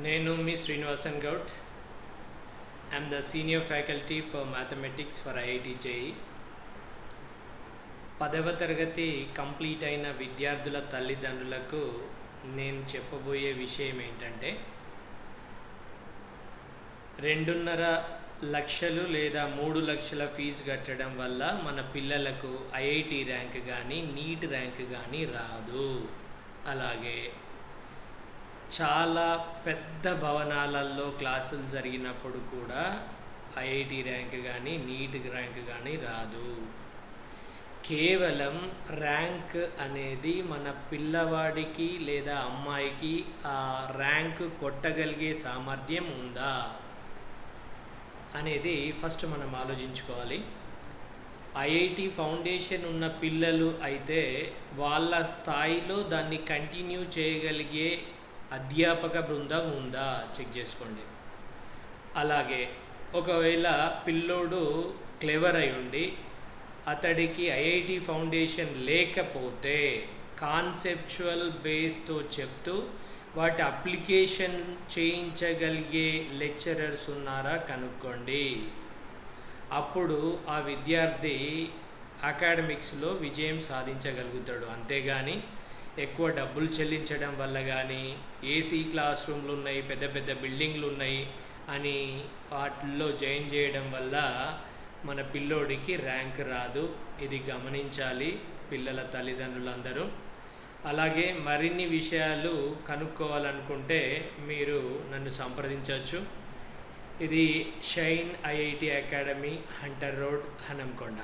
నేను మీ Srinivasan Goud. I'm the senior faculty for mathematics for IIT JEE. 10వ తరగతి కంప్లీట్ అయిన విద్యార్థుల తల్లిదండ్రులకు నేను చెప్పబోయే విషయం ఏంటంటే, 2.5 లక్షలు లేదా 3 లక్షల ఫీజు కట్టడం వల్ల మన పిల్లలకు ఐఐటి ర్యాంక్ కానీ నీట్ ర్యాంక్ కానీ రాదు. అలాగే చాలా పెద్ద భవనాలలో క్లాసులు జరిగినప్పుడు కూడా ఐఐటి ర్యాంక్ కానీ నీట్ ర్యాంక్ కానీ రాదు. కేవలం ర్యాంక్ అనేది మన పిల్లవాడికి లేదా అమ్మాయికి ఆ ర్యాంక్ కొట్టగలిగే సామర్థ్యం ఉందా అనేది ఫస్ట్ మనం ఆలోచించుకోవాలి. ఐఐటి ఫౌండేషన్ ఉన్న పిల్లలు అయితే వాళ్ళ స్థాయిలో దాన్ని కంటిన్యూ చేయగలిగే అధ్యాపక బృందం ఉందా చెక్ చేసుకోండి. అలాగే ఒకవేళ పిల్లోడు క్లెవర్ అయి ఉండి అతడికి ఐఐటి ఫౌండేషన్ లేకపోతే కాన్సెప్చువల్ బేస్తో చెప్తూ వాటి అప్లికేషన్ చేయించగలిగే లెక్చరర్స్ ఉన్నారా కనుక్కోండి. అప్పుడు ఆ విద్యార్థి అకాడమిక్స్లో విజయం సాధించగలుగుతాడు. అంతేగాని ఎక్కువ డబ్బులు చెల్లించడం వల్ల కానీ, ఏసీ క్లాస్ రూమ్లు ఉన్నాయి, పెద్ద పెద్ద బిల్డింగ్లు ఉన్నాయి అని వాటిల్లో జాయిన్ చేయడం వల్ల మన పిల్లోడికి ర్యాంక్ రాదు. ఇది గమనించాలి పిల్లల తల్లిదండ్రులందరూ. అలాగే మరిన్ని విషయాలు కనుక్కోవాలనుకుంటే మీరు నన్ను సంప్రదించవచ్చు. ఇది shine IIT academy, Hunter road, Hanamkonda.